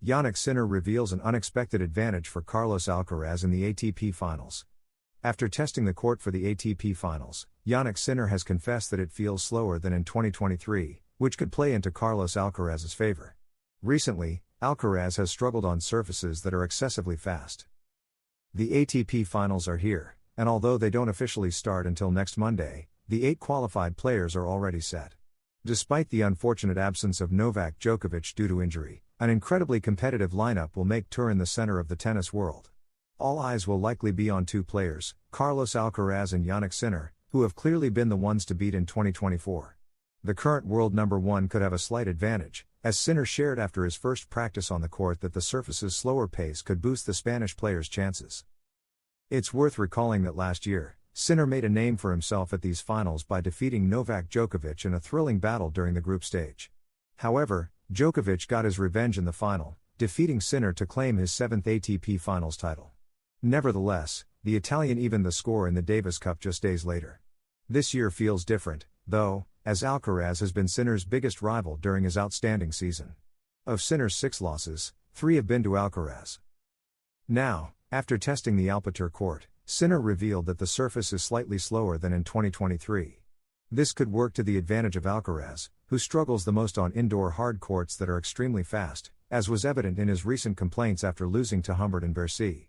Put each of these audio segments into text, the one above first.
Jannik Sinner reveals an unexpected advantage for Carlos Alcaraz in the ATP Finals. After testing the court for the ATP Finals, Jannik Sinner has confessed that it feels slower than in 2023, which could play into Carlos Alcaraz's favor. Recently, Alcaraz has struggled on surfaces that are excessively fast. The ATP Finals are here, and although they don't officially start until next Monday, the 8 qualified players are already set. Despite the unfortunate absence of Novak Djokovic due to injury, an incredibly competitive lineup will make Turin the center of the tennis world. All eyes will likely be on 2 players, Carlos Alcaraz and Jannik Sinner, who have clearly been the ones to beat in 2024. The current world number 1 could have a slight advantage, as Sinner shared after his first practice on the court that the surface's slower pace could boost the Spanish player's chances. It's worth recalling that last year, Sinner made a name for himself at these finals by defeating Novak Djokovic in a thrilling battle during the group stage. However, Djokovic got his revenge in the final, defeating Sinner to claim his 7th ATP Finals title. Nevertheless, the Italian evened the score in the Davis Cup just days later. This year feels different, though, as Alcaraz has been Sinner's biggest rival during his outstanding season. Of Sinner's 6 losses, 3 have been to Alcaraz. Now, after testing the Alcatel court, Sinner revealed that the surface is slightly slower than in 2023. This could work to the advantage of Alcaraz, who struggles the most on indoor hard courts that are extremely fast, as was evident in his recent complaints after losing to Humbert and Bercy.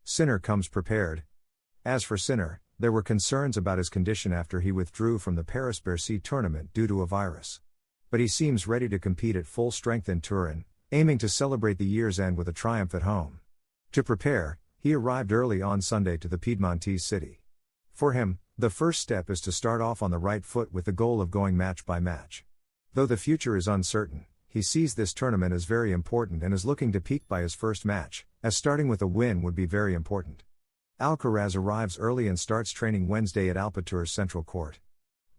Sinner comes prepared. As for Sinner, there were concerns about his condition after he withdrew from the Paris-Bercy tournament due to a virus. But he seems ready to compete at full strength in Turin, aiming to celebrate the year's end with a triumph at home. To prepare, he arrived early on Sunday to the Piedmontese city. For him, the first step is to start off on the right foot with the goal of going match by match. Though the future is uncertain, he sees this tournament as very important and is looking to peak by his first match, as starting with a win would be very important. Alcaraz arrives early and starts training Wednesday at Alcatel's Central Court.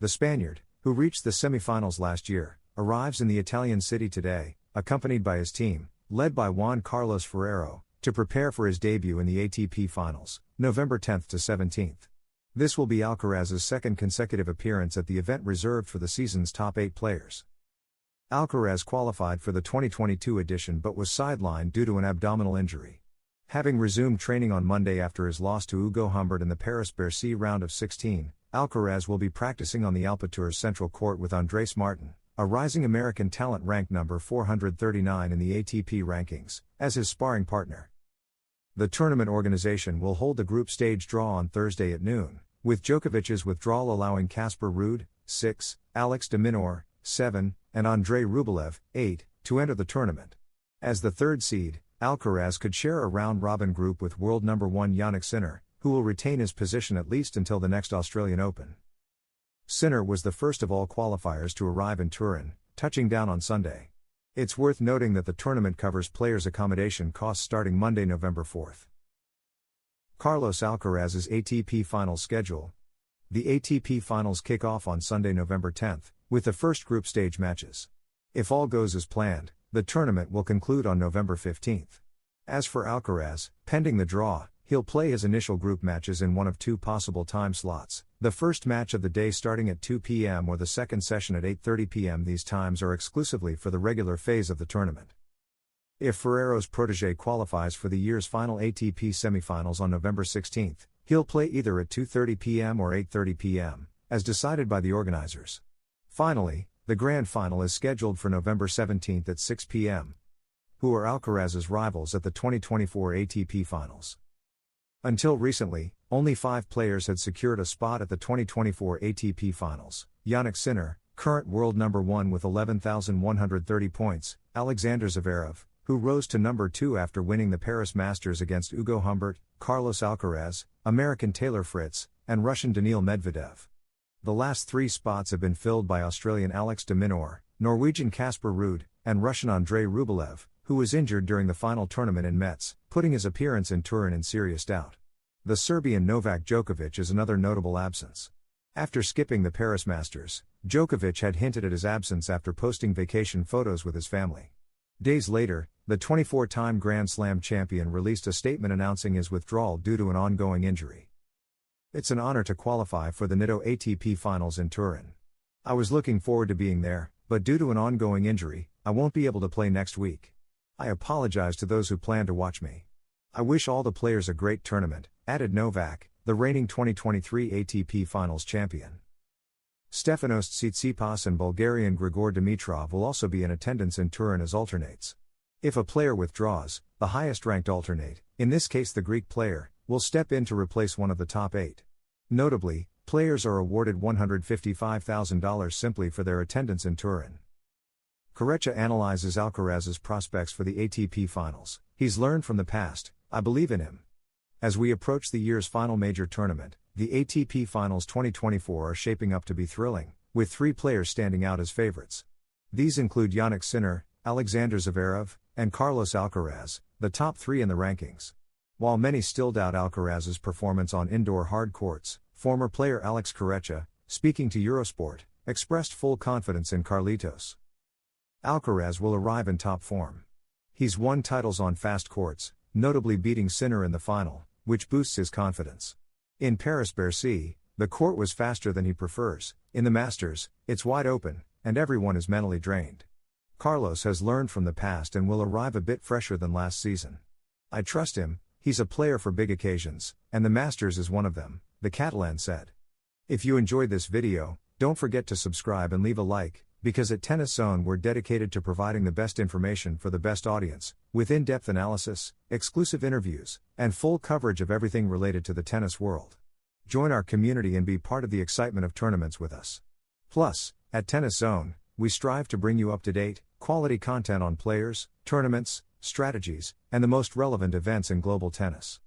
The Spaniard, who reached the semifinals last year, arrives in the Italian city today, accompanied by his team, led by Juan Carlos Ferrero, to prepare for his debut in the ATP Finals, November 10th to 17th. This will be Alcaraz's 2nd consecutive appearance at the event reserved for the season's top 8 players. Alcaraz qualified for the 2022 edition but was sidelined due to an abdominal injury. Having resumed training on Monday after his loss to Ugo Humbert in the Paris-Bercy round of 16, Alcaraz will be practicing on the Alcatel's Central Court with Andres Martin, a rising American talent ranked number 439 in the ATP rankings, as his sparring partner. The tournament organization will hold the group stage draw on Thursday at noon, with Djokovic's withdrawal allowing Casper Ruud, 6, Alex de Minaur, 7, and Andrei Rublev, 8, to enter the tournament. As the 3rd seed, Alcaraz could share a round-robin group with world number 1 Jannik Sinner, who will retain his position at least until the next Australian Open. Sinner was the first of all qualifiers to arrive in Turin, touching down on Sunday. It's worth noting that the tournament covers players' accommodation costs starting Monday, November 4th. Carlos Alcaraz's ATP Final Schedule. The ATP Finals kick off on Sunday, November 10th, with the first group stage matches. If all goes as planned, the tournament will conclude on November 15th. As for Alcaraz, pending the draw, he'll play his initial group matches in one of 2 possible time slots, the first match of the day starting at 2 p.m. or the second session at 8:30 p.m. These times are exclusively for the regular phase of the tournament. If Ferrero's protégé qualifies for the year's final ATP semifinals on November 16th, he'll play either at 2:30 p.m. or 8:30 p.m., as decided by the organizers. Finally, the grand final is scheduled for November 17th at 6 p.m. Who are Alcaraz's rivals at the 2024 ATP Finals? Until recently, only 5 players had secured a spot at the 2024 ATP Finals: Jannik Sinner, current world number 1 with 11,130 points, Alexander Zverev, who rose to number 2 after winning the Paris Masters against Ugo Humbert, Carlos Alcaraz, American Taylor Fritz, and Russian Daniil Medvedev. The last 3 spots have been filled by Australian Alex de Minaur, Norwegian Casper Ruud, and Russian Andrei Rublev, who was injured during the final tournament in Metz, putting his appearance in Turin in serious doubt. The Serbian Novak Djokovic is another notable absence. After skipping the Paris Masters, Djokovic had hinted at his absence after posting vacation photos with his family. Days later, the 24-time Grand Slam champion released a statement announcing his withdrawal due to an ongoing injury. It's an honor to qualify for the NITO ATP Finals in Turin. I was looking forward to being there, but due to an ongoing injury, I won't be able to play next week. I apologize to those who plan to watch me. I wish all the players a great tournament, added Novak, the reigning 2023 ATP Finals champion. Stefanos Tsitsipas and Bulgarian Grigor Dimitrov will also be in attendance in Turin as alternates. If a player withdraws, the highest-ranked alternate, in this case the Greek player, will step in to replace one of the top 8. Notably, players are awarded $155,000 simply for their attendance in Turin. Correia analyzes Alcaraz's prospects for the ATP Finals. He's learned from the past, I believe in him. As we approach the year's final major tournament, the ATP Finals 2024 are shaping up to be thrilling, with 3 players standing out as favorites. These include Jannik Sinner, Alexander Zverev, and Carlos Alcaraz, the top 3 in the rankings. While many still doubt Alcaraz's performance on indoor hard courts, former player Alex Correia, speaking to Eurosport, expressed full confidence in Carlitos. Alcaraz will arrive in top form. He's won titles on fast courts, notably beating Sinner in the final, which boosts his confidence. In Paris-Bercy, the court was faster than he prefers. In the Masters, it's wide open, and everyone is mentally drained. Carlos has learned from the past and will arrive a bit fresher than last season. I trust him, he's a player for big occasions, and the Masters is one of them, the Catalan said. If you enjoyed this video, don't forget to subscribe and leave a like, because at Tennis Zone we're dedicated to providing the best information for the best audience, with in-depth analysis, exclusive interviews, and full coverage of everything related to the tennis world. Join our community and be part of the excitement of tournaments with us. Plus, at Tennis Zone, we strive to bring you up-to-date, quality content on players, tournaments, strategies, and the most relevant events in global tennis.